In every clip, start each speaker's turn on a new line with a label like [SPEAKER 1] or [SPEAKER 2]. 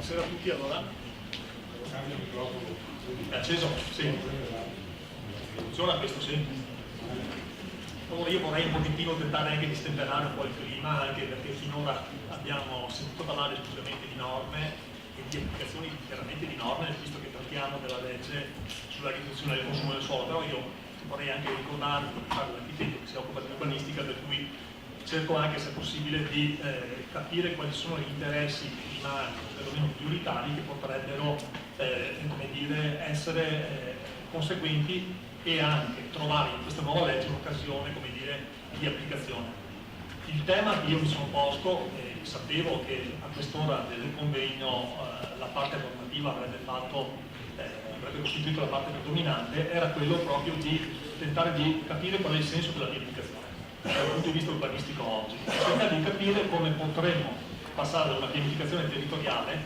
[SPEAKER 1] Buonasera a tutti, allora. È acceso? Sì. Funziona questo, sì. Allora io vorrei un pochettino tentare anche di stemperare un po' il clima, anche perché finora abbiamo sentito parlare esclusivamente di norme e di applicazioni chiaramente di norme, visto che trattiamo della legge sulla riduzione del consumo del suolo, però io vorrei anche ricordarvi, fare l'architetto che si occupa di urbanistica, per cui cerco anche, se possibile, di capire quali sono gli interessi climatici, perlomeno prioritari, che potrebbero come dire, essere conseguenti e anche trovare in questa nuova legge un'occasione, come dire, di applicazione. Il tema che io mi sono posto, e sapevo che a quest'ora del convegno la parte normativa avrebbe costituito la parte predominante, era quello proprio di tentare di capire qual è il senso della pianificazione dal punto di vista urbanistico oggi, cercare di capire come potremmo passare da una pianificazione territoriale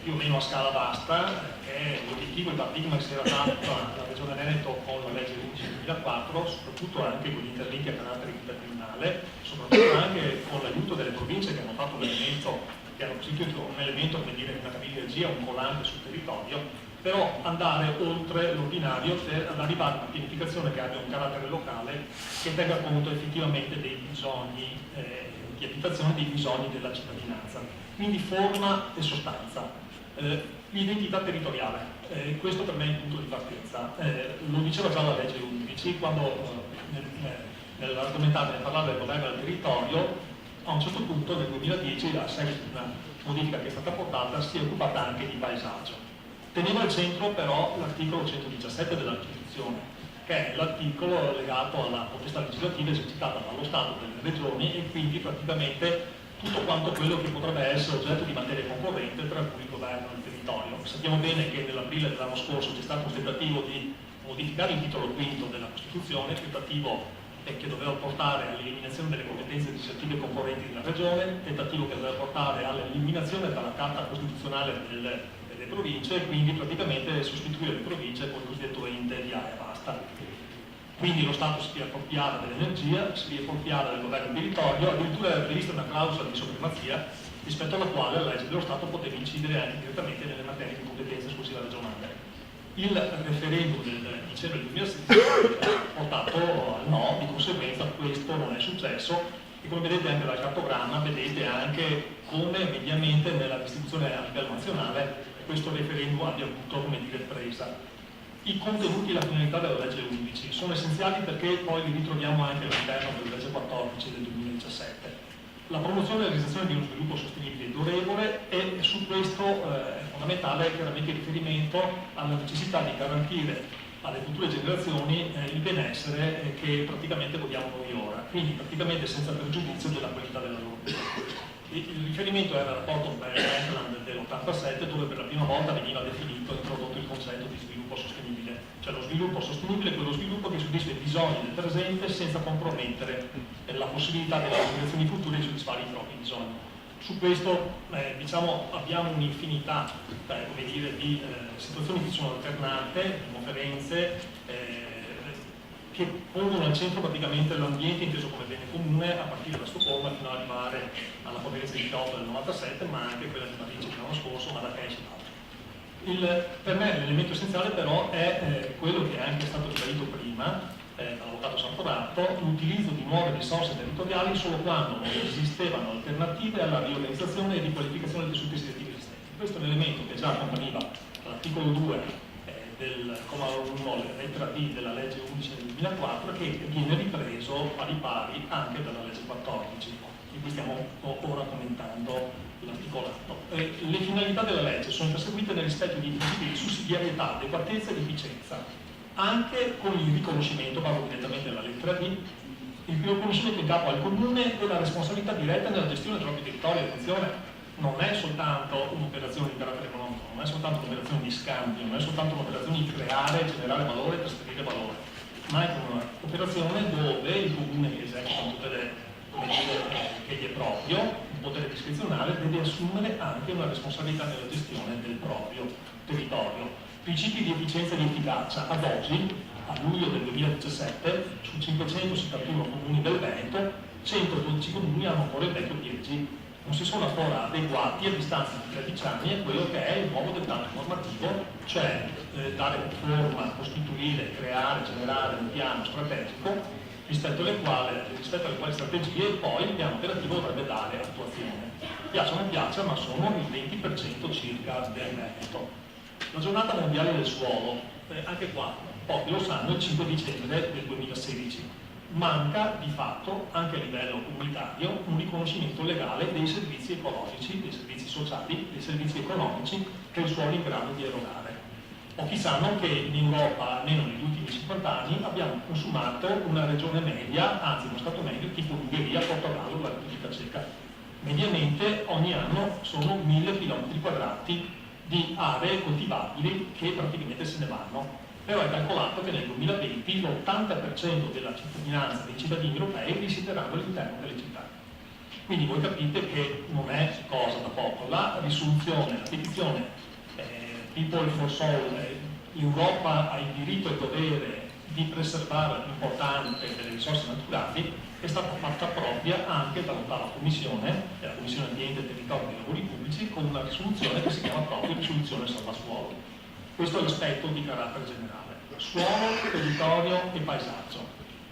[SPEAKER 1] più o meno a scala vasta, che è l'obiettivo e il paradigma che si era dato alla Regione Veneto con la legge 11 del 2004, soprattutto anche con gli interventi a carattere intercomunale, soprattutto anche con l'aiuto delle province che hanno fatto l'elemento, che hanno costituito un elemento, come dire, una cabina di regia, un collante sul territorio, però andare oltre l'ordinario per arrivare a una pianificazione che abbia un carattere locale, che tenga conto effettivamente dei bisogni di abitazione, dei bisogni della cittadinanza. Quindi forma e sostanza. L'identità territoriale, questo per me è il punto di partenza. Lo diceva già la legge 11, quando nell'argomentare, nel parlare del governo del territorio, a un certo punto nel 2010, a seguito di una modifica che è stata portata, si è occupata anche di paesaggio. Teneva al centro però l'articolo 117 della Costituzione, che è l'articolo legato alla potestà legislativa esercitata dallo Stato, dalle regioni, e quindi praticamente tutto quanto quello che potrebbe essere oggetto di materia concorrente tra cui il governo e il territorio. Sappiamo bene che nell'aprile dell'anno scorso c'è stato un tentativo di modificare il titolo quinto della Costituzione, tentativo che doveva portare all'eliminazione delle competenze legislative concorrenti della regione, tentativo che doveva portare all'eliminazione dalla Carta Costituzionale delle province e quindi praticamente sostituire le province con il cosiddetto ente di area vasta. Quindi lo Stato si riappropriava dell'energia, si riappropriava del governo del territorio, addirittura era prevista una clausola di supremazia rispetto alla quale la legge dello Stato poteva incidere anche direttamente nelle materie di competenza esclusiva regionale. Il referendum del dicembre del 2016 ha portato al no, di conseguenza questo non è successo e come vedete anche dal cartogramma vedete anche come mediamente nella distribuzione a livello nazionale questo referendum abbia avuto, come dire, presa. I contenuti e la finalità della legge 11 sono essenziali perché poi li ritroviamo anche all'interno della legge 14 del 2017. La promozione e la realizzazione di uno sviluppo sostenibile e durevole, e su questo è fondamentale chiaramente il riferimento alla necessità di garantire alle future generazioni il benessere che praticamente godiamo noi ora, quindi praticamente senza pregiudizio della qualità della loro vita. Il riferimento era il rapporto Brundtland dell'87, dove per la prima volta veniva definito e introdotto il concetto di sviluppo sostenibile, cioè lo sviluppo sostenibile è quello sviluppo che soddisfa i bisogni del presente senza compromettere la possibilità delle generazioni future di soddisfare i propri bisogni. Su questo diciamo, abbiamo un'infinità come dire, di situazioni che sono alternate, di conferenze che pongono al centro praticamente l'ambiente inteso come bene comune a partire da Stoccolma fino ad arrivare alla conferenza di Kyoto del 97, ma anche quella di Parigi dell'anno scorso, Marrakech e altri. Per me l'elemento essenziale però è quello che è anche stato ribadito prima dall'avvocato Santorato, l'utilizzo di nuove risorse territoriali solo quando non esistevano alternative alla riorganizzazione e riqualificazione dei tessuti istitutivi esistenti. Questo è un elemento che già accompaniva l'articolo 2 del comma 1, lettera B della legge 11 del 2004, che viene ripreso pari pari anche dalla legge 14, di cui stiamo ora commentando l'articolato. Le finalità della legge sono perseguite nel rispetto di principi di sussidiarietà, adeguatezza ed efficienza, anche con il riconoscimento, parlo direttamente della lettera B, il riconoscimento in capo al comune della responsabilità diretta nella gestione del proprio territorio. Attenzione, non è soltanto un'operazione di carattere economico, non è soltanto un'operazione di scambio, non è soltanto un'operazione di creare, generare valore e trasferire valore, ma è un'operazione dove il comune che eseguita un potere, come dire, che gli è proprio, un potere discrezionale, deve assumere anche una responsabilità nella gestione del proprio territorio. Principi di efficienza e di efficacia. Ad oggi, a luglio del 2017, su 571 comuni del Veneto, 112 comuni hanno ancora il vecchio PRG. non si sono ancora adeguati a distanza di 13 anni a quello che è il nuovo dettato normativo, cioè dare forma, costituire, creare, generare un piano strategico rispetto alle quali strategie poi il piano operativo dovrebbe dare attuazione. Piaccia o non piaccia, ma sono il 20% circa del merito. La giornata mondiale del suolo, anche qua, pochi lo sanno, il 5 dicembre del 2016. Manca di fatto, anche a livello comunitario, un riconoscimento legale dei servizi ecologici, dei servizi sociali, dei servizi economici che il suolo è in grado di erogare. Pochi sanno che in Europa, almeno negli ultimi 50 anni, abbiamo consumato una regione media, anzi uno stato medio, tipo Ungheria, Portogallo, la Repubblica Ceca. Mediamente ogni anno sono 1000 km² di aree coltivabili che praticamente se ne vanno. Però è calcolato che nel 2020 l'80% della cittadinanza dei cittadini europei risiederanno all'interno delle città. Quindi voi capite che non è cosa da poco. La risoluzione, la petizione People for Soul, l'Europa ha il diritto e il dovere di preservare l'importante delle risorse naturali, è stata fatta propria anche dall'ottava commissione, la Commissione Ambiente, Territorio e Lavori Pubblici, con una risoluzione che si chiama proprio risoluzione salvasuolo. Questo è l'aspetto di carattere generale. Suolo, territorio e paesaggio.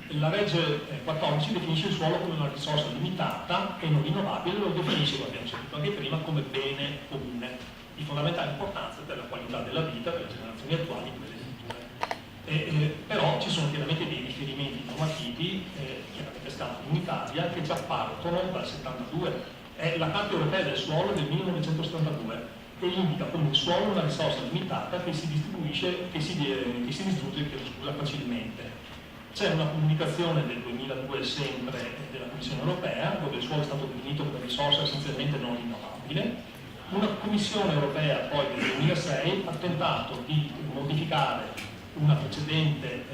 [SPEAKER 1] La legge 14 definisce il suolo come una risorsa limitata e non rinnovabile, lo definisce, come abbiamo sentito anche prima, come bene comune di fondamentale importanza per la qualità della vita delle generazioni attuali e quelle future. Però ci sono chiaramente dei riferimenti normativi, chiaramente a scala comunitaria, che già partono dal 72. È la Carta Europea del Suolo del 1972 che indica come il suolo una risorsa limitata che si distribuisce, che si distrugge facilmente. C'è una comunicazione del 2002 sempre della Commissione Europea, dove il suolo è stato definito come risorsa essenzialmente non rinnovabile. Una Commissione Europea poi del 2006 ha tentato di modificare una precedente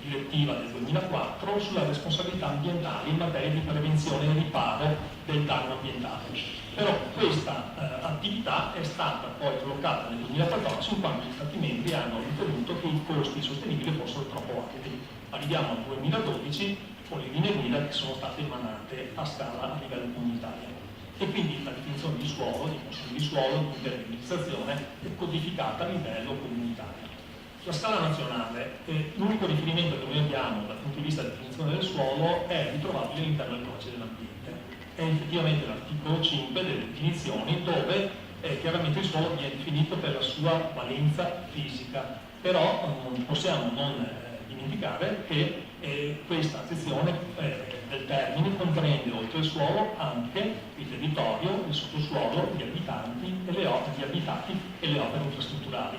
[SPEAKER 1] direttiva del 2004 sulla responsabilità ambientale in materia di prevenzione e riparo del danno ambientale. Però questa attività è stata poi bloccata nel 2014 in quanto gli Stati membri hanno ritenuto che i costi sostenibili fossero troppo alti. Arriviamo al 2012 con le linee guida che sono state emanate a scala a livello comunitario. E quindi la definizione di suolo, di consumo di suolo, di impermeabilizzazione è codificata a livello comunitario. La scala nazionale, l'unico riferimento che noi abbiamo dal punto di vista della definizione del suolo è ritrovabile all'interno del codice dell'ambiente. È effettivamente l'articolo 5 delle definizioni dove chiaramente il suolo viene definito per la sua valenza fisica, però non possiamo non dimenticare che questa sezione del termine comprende oltre il suolo anche il territorio, il sottosuolo, gli abitanti e le opere infrastrutturali.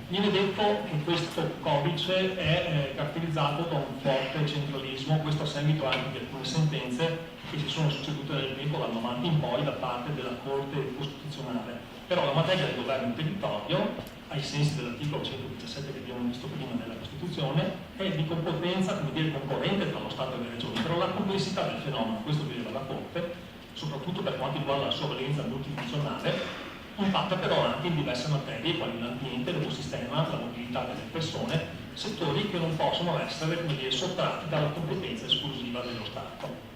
[SPEAKER 1] Viene detto che questo codice è caratterizzato da un forte centralismo, questo a seguito anche di alcune sentenze che si sono succedute nel tempo dal 90 in poi da parte della Corte Costituzionale. Però la materia del governo del territorio, ai sensi dell'articolo 117 che abbiamo visto prima della Costituzione, è di competenza, come dire, concorrente tra lo Stato e le regioni. Però la complessità del fenomeno, questo rileva la Corte, soprattutto per quanto riguarda la sua valenza multifunzionale, impatta però anche in diverse materie quali l'ambiente, l'ecosistema, la mobilità delle persone, settori che non possono essere, come dire, sottratti dalla competenza esclusiva dello Stato.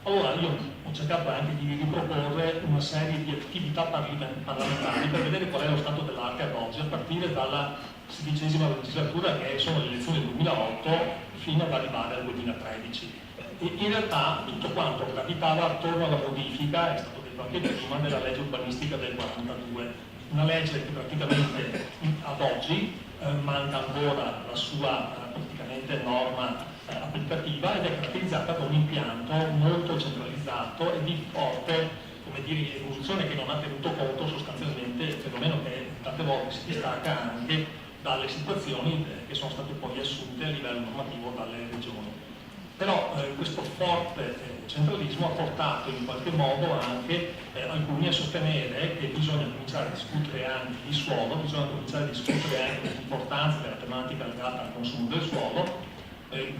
[SPEAKER 1] Allora io ho cercato anche di riproporre una serie di attività parlamentari per vedere qual è lo stato dell'arte ad oggi, a partire dalla XVI legislatura, che sono le elezioni del 2008, fino ad arrivare al 2013. E in realtà tutto quanto gravitava attorno alla modifica, è stato detto anche prima, della legge urbanistica del 42, una legge che praticamente ad oggi manca ancora la sua praticamente norma applicativa ed è caratterizzata da un impianto molto centralizzato e di forte, come dire, evoluzione che non ha tenuto conto sostanzialmente del fenomeno che tante volte si distacca anche dalle situazioni che sono state poi assunte a livello normativo dalle regioni. Però questo forte centralismo ha portato in qualche modo anche alcuni a sostenere che bisogna cominciare a discutere anche di suolo, bisogna cominciare a discutere anche dell'importanza della tematica legata al consumo del suolo e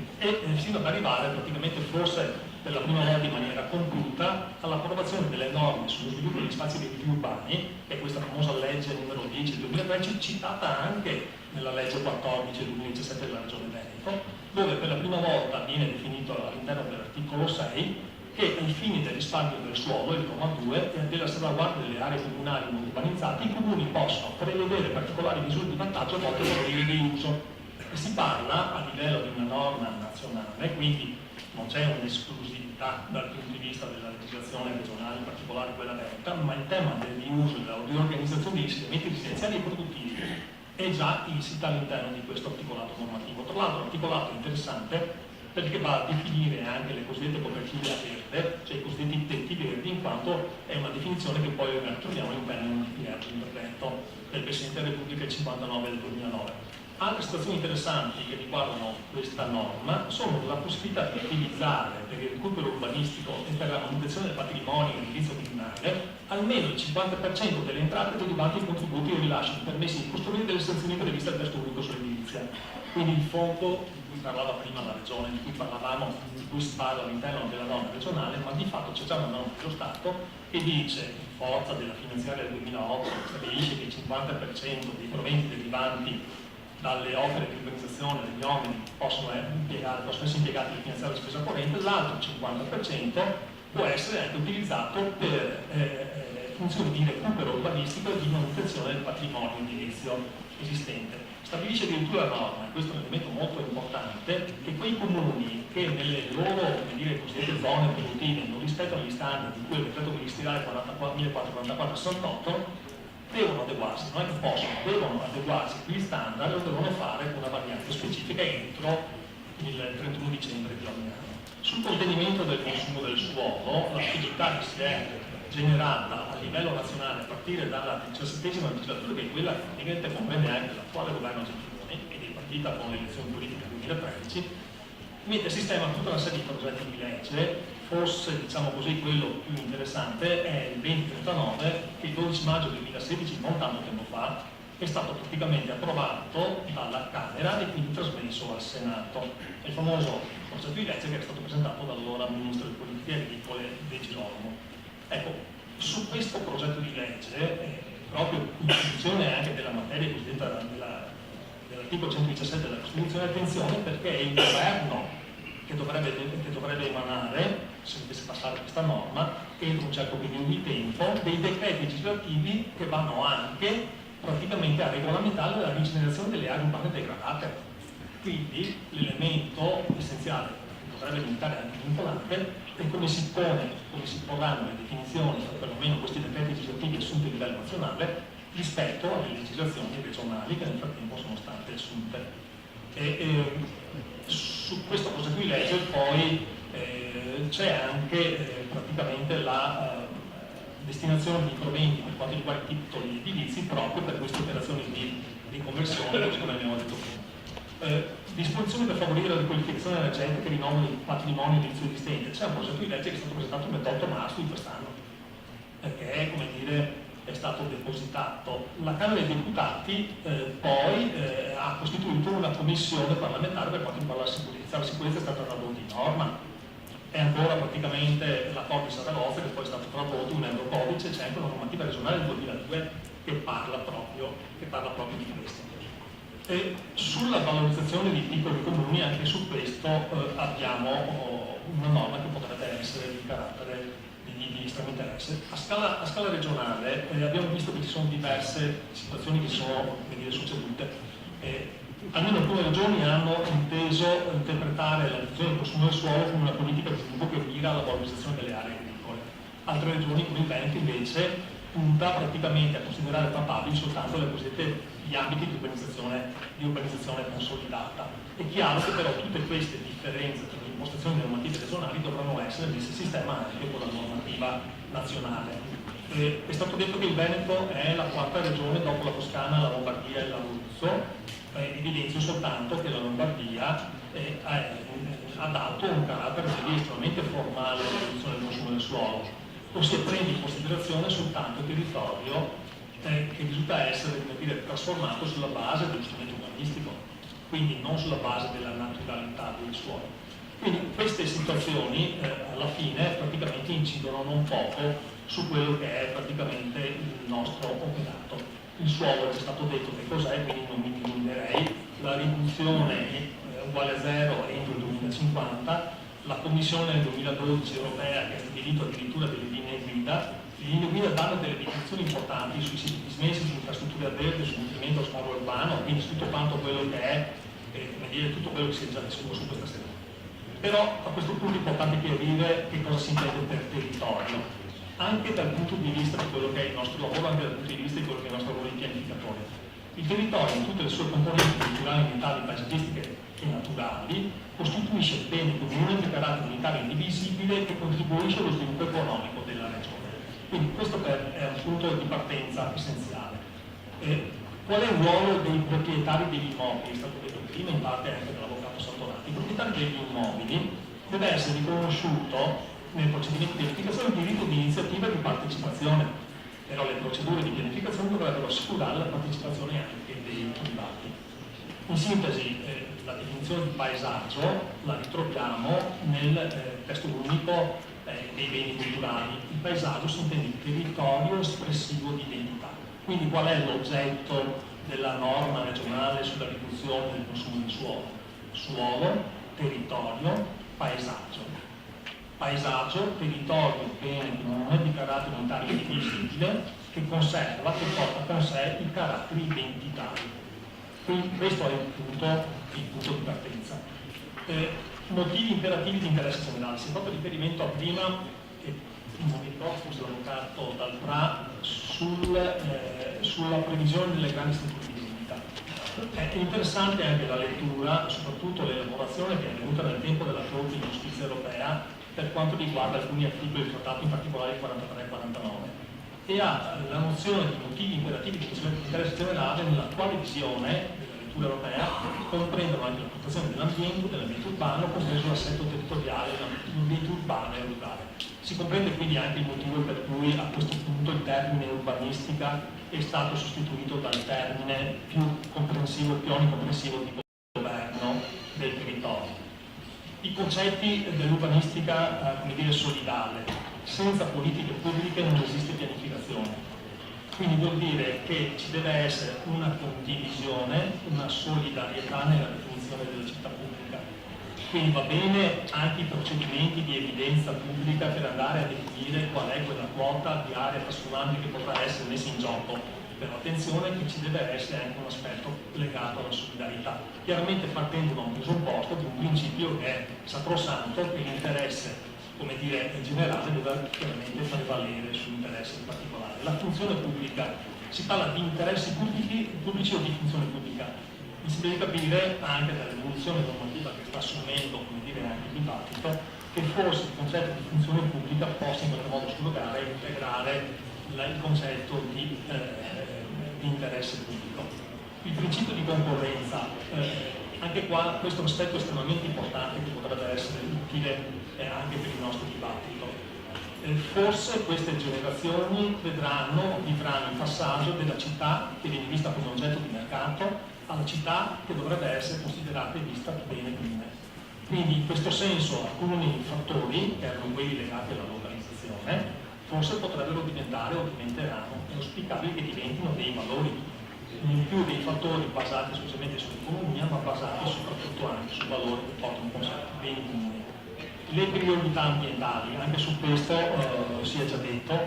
[SPEAKER 1] fino ad arrivare praticamente forse per la prima volta in maniera compiuta all'approvazione delle norme sullo sviluppo degli spazi verdi urbani, che è questa famosa legge numero 10 del 2013, citata anche nella legge 14 del 2017 della Regione Veneto, dove per la prima volta viene definito all'interno dell'articolo 6 che ai fini del risparmio del suolo, il comma 2, e della salvaguardia delle aree comunali non urbanizzate, i comuni possono prevedere particolari misure di vantaggio volte a favorire il riuso. E si parla a livello di una norma nazionale, quindi non c'è un'esclusività dal punto di vista della legislazione regionale, in particolare quella veneta, ma il tema del riuso e della riorganizzazione degli insediamenti residenziali e produttivi è già insita all'interno di questo articolato normativo. Tra l'altro articolato interessante perché va a definire anche le cosiddette coperture a verde, cioè i cosiddetti tetti verdi, in quanto è una definizione che poi troviamo all'interno di un intervento del Presidente della Repubblica il 59 del 2009. Altre situazioni interessanti che riguardano questa norma sono la possibilità di utilizzare per il recupero urbanistico e per la manutenzione del patrimonio edilizio comunale almeno il 50% delle entrate derivanti dai contributi o rilasci di permessi di costruire delle sanzioni previste dal testo unico sull'edilizia. Quindi il fondo di cui parlava prima la Regione, di cui parlavamo, di cui si parla all'interno della norma regionale, ma di fatto c'è già una norma dello Stato che dice, in forza della finanziaria del 2008, stabilisce che il 50% dei proventi derivanti dalle opere di urbanizzazione degli uomini possono essere impiegati per finanziare la spesa corrente, l'altro 50% può essere anche utilizzato per funzioni di recupero urbanistico e di manutenzione del patrimonio edilizio esistente. Stabilisce addirittura la norma, e questo è un elemento molto importante, che quei comuni che nelle loro cosiddette zone produttive non rispettano gli standard di cui il decreto ministeriale 1444-68 devono adeguarsi, non è che possono, devono adeguarsi a quegli standard, lo devono fare con una variante specifica entro il 31 dicembre di ogni anno. Sul contenimento del consumo del suolo, l'attività che si è generata a livello nazionale a partire dalla 17ª legislatura, che è quella che praticamente comprende anche l'attuale governo Gentiloni ed è partita con le elezioni politiche del 2013, mette a sistema tutta una serie di progetti di legge. Forse, diciamo così, quello più interessante è il 2039, che il 12 maggio 2016, non tanto tempo fa, è stato praticamente approvato dalla Camera e quindi trasmesso al Senato. È il famoso progetto di legge che era stato presentato dall'allora Ministro delle Politiche Agricole De Girolamo. Ecco, su questo progetto di legge, proprio in funzione anche della materia cosiddetta dell'articolo 117 della Costituzione, attenzione, perché è il governo che dovrebbe emanare, se dovesse passare questa norma, entro un certo periodo di tempo, dei decreti legislativi che vanno anche praticamente a regolamentare la rigenerazione delle aree urbane degradate. Quindi l'elemento essenziale che dovrebbe diventare anche vincolante è come si porranno le definizioni, perlomeno questi decreti legislativi assunti a livello nazionale, rispetto alle legislazioni regionali che nel frattempo sono state assunte. Su questo progetto di legge poi c'è anche praticamente la destinazione di proventi per quanto riguarda i titoli edilizi proprio per queste operazioni di conversione, così come abbiamo detto prima. Disposizioni per favorire la riqualificazione energetica e rinnovo del patrimonio edilizio esistente. C'è un progetto di legge che è stato presentato il 28 marzo di quest'anno, perché come dire è stato depositato. La Camera dei Deputati poi ha costituito una commissione parlamentare per quanto riguarda la sicurezza. La sicurezza è stata tradotta in norma, è ancora praticamente l'accordo di Saragozza che poi è stato tradotto in un eurocodice, c'è anche una normativa regionale del 2002 che parla proprio di questo. E sulla valorizzazione di piccoli comuni, anche su questo abbiamo una norma che potrebbe essere di carattere di estremo interesse. A scala regionale abbiamo visto che ci sono diverse situazioni che sono succedute. Almeno alcune regioni hanno inteso interpretare la riduzione del consumo del suolo come una politica di sviluppo che mira alla valorizzazione delle aree agricole. Altre regioni, come il Veneto, invece punta praticamente a considerare papabili soltanto gli ambiti di urbanizzazione consolidata. È chiaro che però tutte queste differenze tra le impostazioni normative regionali dovranno essere messe a sistema anche con la normativa nazionale. È stato detto che il Veneto è la quarta regione dopo la Toscana, la Lombardia e l'Abruzzo. Evidenzio soltanto che la Lombardia ha dato un carattere estremamente formale alla riduzione del consumo del suolo, ossia prende in considerazione soltanto il territorio che risulta essere trasformato sulla base dello strumento urbanistico, quindi non sulla base della naturalità del suolo. Quindi queste situazioni alla fine praticamente incidono non poco su quello che è praticamente il nostro operato. Il suolo è già stato detto che cos'è, quindi non mi dilungherei. La riduzione è uguale a zero entro il 2050, la Commissione nel 2012 europea che ha stabilito addirittura delle linee guida. Le linee guida danno delle definizioni importanti sui siti dismessi, su infrastrutture a verde, sull'incremento dello spazio urbano, quindi su tutto quanto quello che è, come dire, tutto quello che si è già discusso su questa sera. Però a questo punto è importante chiarire che cosa si intende per territorio, anche dal punto di vista di quello che è il nostro lavoro, anche dal punto di vista di quello che è il nostro lavoro di pianificatore. Il territorio, in tutte le sue componenti culturali, ambientali, paesaggistiche e naturali, costituisce il bene comune di carattere unitario e indivisibile che contribuisce allo sviluppo economico della regione. Quindi questo è un punto di partenza essenziale. Qual è il ruolo dei proprietari degli immobili? È stato detto prima in parte anche dall'avvocato Santorati. Il proprietario degli immobili deve essere riconosciuto nel procedimento di pianificazione il diritto di iniziativa e di partecipazione, però le procedure di pianificazione dovrebbero assicurare la partecipazione anche dei privati. In sintesi, la definizione di paesaggio la ritroviamo nel testo unico dei beni culturali. Il paesaggio si intende il territorio espressivo di identità. Quindi qual è l'oggetto della norma regionale sulla riduzione del consumo di suolo? Suolo, territorio, paesaggio. Paesaggio, territorio, bene comune di carattere unitario e indivisibile che conserva, che porta con sé i caratteri identitari. Quindi questo è il punto di partenza. Motivi imperativi di interesse generale. Si è fatto riferimento a prima, che non mi ricordo, forse l'avvocato Dalprà, sulla previsione delle grandi strutture di vendita. È interessante anche la lettura, soprattutto l'elaborazione che è avvenuta nel tempo della Corte di Giustizia Europea per quanto riguarda alcuni articoli del trattato, in particolare il 43 e 49, e ha la nozione di motivi imperativi di interesse generale nella quale visione europea comprendono anche la protezione dell'ambiente urbano, compreso l'assetto territoriale dell'ambiente urbano e rurale. Si comprende quindi anche il motivo per cui a questo punto il termine urbanistica è stato sostituito dal termine più comprensivo, più onnicomprensivo di governo del territorio. I concetti dell'urbanistica, come dire, solidale. Senza politiche pubbliche non esiste pianificazione. Quindi vuol dire che ci deve essere una condivisione, una solidarietà nella definizione della città pubblica. Quindi va bene anche i procedimenti di evidenza pubblica per andare a definire qual è quella quota di area trasformabile che potrà essere messa in gioco. Però attenzione che ci deve essere anche un aspetto legato alla solidarietà. Chiaramente partendo da un presupposto, di un principio che è sacrosanto, che l'interesse, come dire, in generale deve chiaramente fare valere sull'interesse in particolare. La funzione pubblica, si parla di interessi pubblici o di funzione pubblica. Mi sembra di capire anche dall'evoluzione normativa che sta assumendo, come dire, anche il dibattito, che forse il concetto di funzione pubblica possa in qualche modo surrogare e integrare il concetto di interesse pubblico. Il principio di concorrenza, anche qua questo è un aspetto estremamente importante che potrebbe essere utile anche per il nostro dibattito. Forse queste generazioni vivranno il passaggio della città che viene vista come oggetto di mercato alla città che dovrebbe essere considerata e vista bene comune. Quindi in questo senso alcuni fattori, che erano quelli legati alla localizzazione, forse potrebbero diventare o diventeranno, è auspicabile che diventino dei valori, in più dei fattori basati esclusivamente sull'economia, ma basati soprattutto anche su valori che portano con sé beni comuni. Le priorità ambientali, anche su questo si è già detto,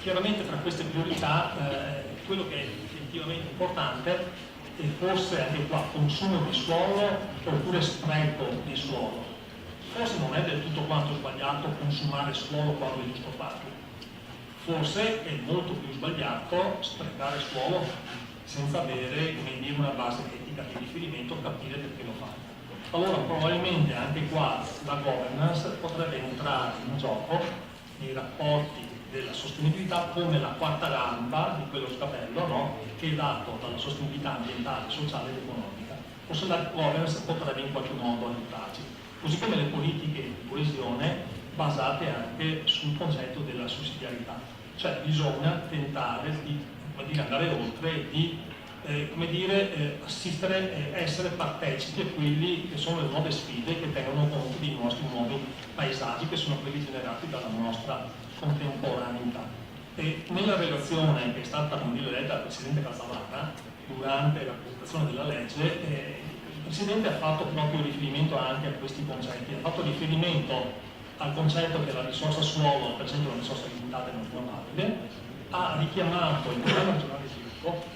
[SPEAKER 1] chiaramente tra queste priorità quello che è definitivamente importante è forse anche qua consumo di suolo oppure spreco di suolo. Forse non è del tutto quanto sbagliato consumare suolo quando è giusto farlo. Forse è molto più sbagliato sprecare suolo senza avere, come dire, una base etica di riferimento, capire perché lo fa. Allora probabilmente anche qua la governance potrebbe entrare in gioco nei rapporti della sostenibilità come la quarta gamba di quello scapello, no? Che è dato dalla sostenibilità ambientale, sociale ed economica. Forse la governance potrebbe in qualche modo aiutarci, così come le politiche di coesione basate anche sul concetto della sussidiarietà, cioè bisogna tentare di, come dire, andare oltre e di assistere e essere partecipi a quelli che sono le nuove sfide che tengono conto dei nostri nuovi paesaggi, che sono quelli generati dalla nostra contemporaneità. E nella relazione che è stata, come dire, letta dal Presidente Casavarra durante la presentazione della legge, Presidente ha fatto proprio riferimento anche a questi concetti, ha fatto riferimento al concetto che la risorsa suolo rappresenta una risorsa limitata e non rinnovabile, ha richiamato il programma regionale di sviluppo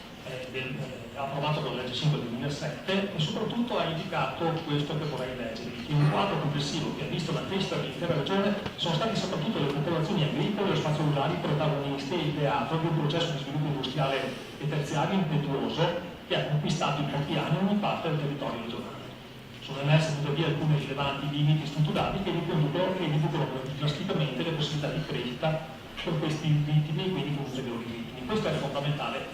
[SPEAKER 1] approvato con la legge 5 del 2007 e soprattutto ha indicato questo che vorrei leggervi, che in un quadro complessivo che ha visto la crescita dell'intera regione sono stati soprattutto le popolazioni agricole e lo spazio rurale protagonisti e il teatro di un processo di sviluppo industriale e terziario impetuoso che ha conquistato in pochi anni ogni parte del territorio regionale. Sono emerse tuttavia alcuni rilevanti limiti strutturali che riducono drasticamente le possibilità di crescita per questi ritmi e quindi con ulteriori ritmi. Questo è fondamentale.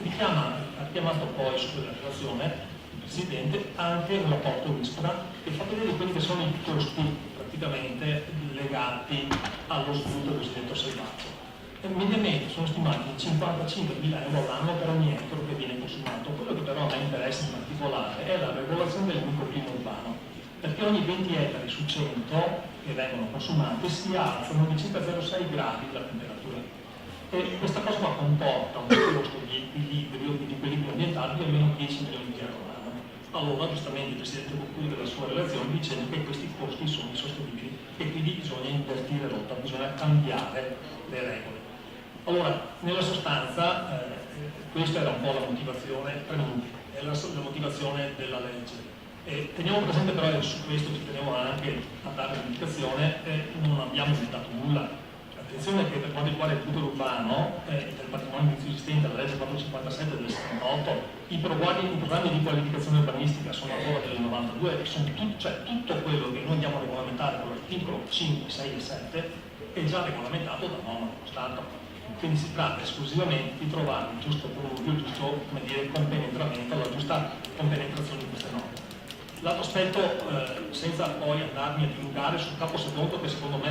[SPEAKER 1] Ha chiamato poi su quella relazione il Presidente anche un rapporto ISPRA che fa vedere quelli che sono i costi praticamente legati allo sviluppo cosiddetto selvaggio. Mediamente sono stimati in 55.000 euro all'anno per ogni ettaro che viene consumato. Quello che però a me interessa in particolare è la regolazione del microclima urbano, perché ogni 20 ettari su 100 che vengono consumati si alzano di circa 0,6 gradi la temperatura. E questa cosa comporta un costo di equilibrio ambientale di almeno 10 milioni di euro all'anno. Allora, giustamente il Presidente conclude la sua relazione dicendo che questi costi sono insostenibili e quindi bisogna invertire rotta, bisogna cambiare le regole. Allora, nella sostanza, questa era un po' la motivazione, è la motivazione della legge. Teniamo presente però che su questo ci teniamo anche a dare un'indicazione, non abbiamo inventato nulla. Attenzione che per quanto riguarda il tutto urbano del patrimonio esistente, la legge 457 del 78, i programmi di qualificazione urbanistica sono ancora del 92, sono tutto quello che noi andiamo a regolamentare con l'articolo 5, 6 e 7 è già regolamentato da norma dello Stato. Quindi si tratta esclusivamente di trovare il giusto connubio, il giusto compenetramento, la giusta compenetrazione di queste norme. L'altro aspetto, senza poi andarmi a dilungare sul capo secondo, che secondo me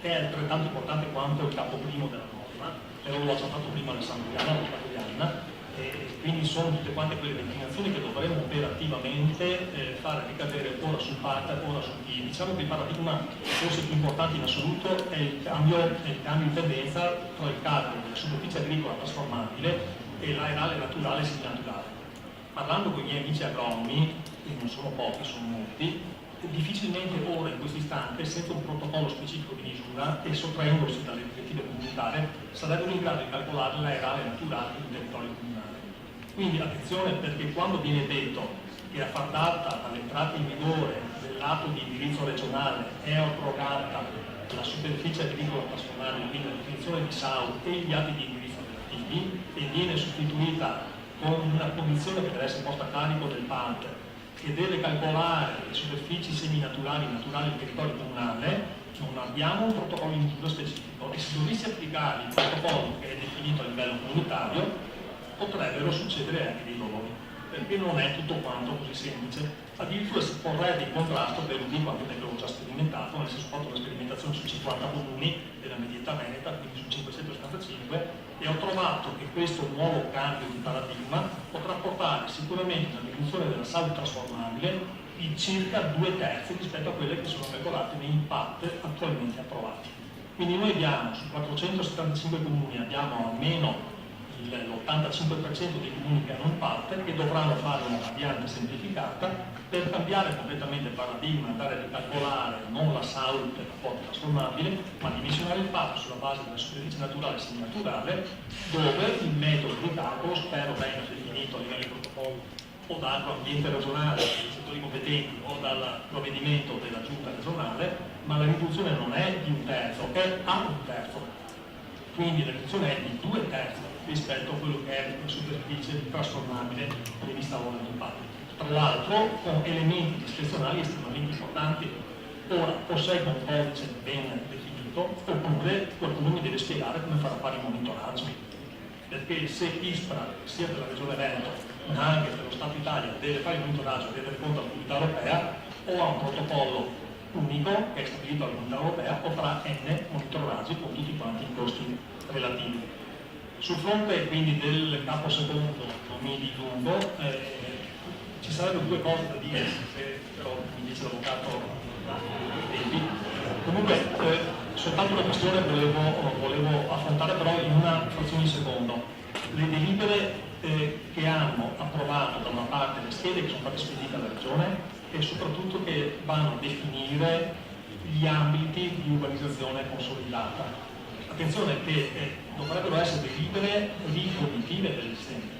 [SPEAKER 1] è altrettanto importante quanto il capo primo della norma, però l'ho già fatto prima Alessandriana, e quindi sono tutte quante quelle declinazioni che dovremmo operativamente fare ricadere ora sul partner, ora sul PIL. Diciamo che il paradigma forse più importante in assoluto è il cambio di tendenza tra il calcolo della superficie agricola trasformabile e l'areale naturale e semi-naturale. Parlando con i miei amici agronomi, che non sono pochi, sono molti, difficilmente ora in questo istante, senza un protocollo specifico di misura e sottraendosi dalle direttive comunitarie, sarebbero in grado di calcolare l'areale naturale del territorio comunale. Quindi attenzione, perché quando viene detto che a far data all'entrata in vigore dell'atto di indirizzo regionale è abrogata la superficie agricola trasformabile, quindi la definizione di SAU e gli atti di indirizzo relativi, e viene sostituita con una condizione che deve essere posta a carico del PANT, che deve calcolare le superfici seminaturali e naturali del territorio comunale, non abbiamo un protocollo di misura specifico e se dovessi applicare il protocollo che è definito a livello comunitario potrebbero succedere anche dei dolori, perché non è tutto quanto così semplice. Addirittura si porrebbe in contrasto per un quanto ne abbiamo già sperimentato, nel senso ho fatto una sperimentazione su 50 comuni della medietà veneta, quindi su 575, e ho trovato che questo nuovo cambio di paradigma potrà portare sicuramente una riduzione della SAU trasformabile di circa 2/3 rispetto a quelle che sono regolate nei PAT attualmente approvati. Quindi noi abbiamo su 475 comuni abbiamo almeno l'85% dei comuni che hanno un PAT che dovranno fare una variante semplificata per cambiare completamente il paradigma, andare a ricalcolare non la SAU per rapporto trasformabile, ma dimensionare il PAT sulla base della superficie naturale e semi-naturale, dove il metodo di calcolo spero venga definito a livello di protocollo o dall'ambiente regionale, dai settori competenti o dal provvedimento della giunta regionale, ma la riduzione non è di 1/3, è a 1/3. Quindi la riduzione è di 2/3 rispetto a quello che è la superficie trasformabile prevista ora nel PAT. Tra l'altro con elementi discrezionali estremamente importanti. Ora o sei con un codice ben definito, oppure qualcuno mi deve spiegare come farà fare il monitoraggio. Perché se ISPRA, sia per la Regione Veneto, ma anche per lo Stato Italia, deve fare il monitoraggio e deve dare conto alla Comunità Europea, o ha un protocollo unico che è stabilito dalla Comunità Europea, o farà N monitoraggi con tutti quanti i costi relativi. Sul fronte quindi del capo secondo non mi dilungo, ci sarebbero due cose da dire, però mi dice l'avvocato i tempi. Comunque soltanto una questione volevo affrontare però in una frazione di secondo. Le delibere che hanno approvato da una parte le schede che sono state spedite alla Regione e soprattutto che vanno a definire gli ambiti di urbanizzazione consolidata. Attenzione che dovrebbero essere delibere ricognitive dell'esistente,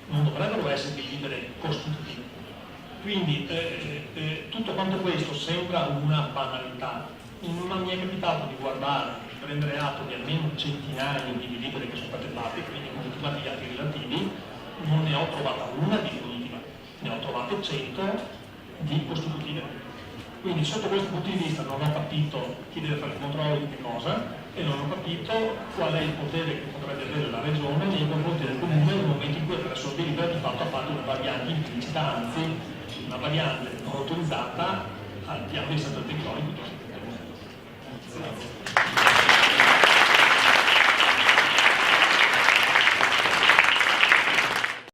[SPEAKER 1] non dovrebbero essere delibere costitutive. Quindi tutto quanto questo sembra una banalità. Non mi è capitato di guardare, di prendere atto di almeno centinaia di delibere che sono state fatte, quindi con tutti gli atti relativi, non ne ho trovata una di definitiva, ne ho trovate 100 di costitutive. Quindi sotto questo punto di vista non ho capito chi deve fare il controllo di che cosa e non ho capito qual è il potere che potrebbe avere la Regione nei confronti del Comune nel momento in cui attraverso la delibera di fatto ha fatto una variante implicita, anzi una variante non autorizzata al piano di stato tectonico.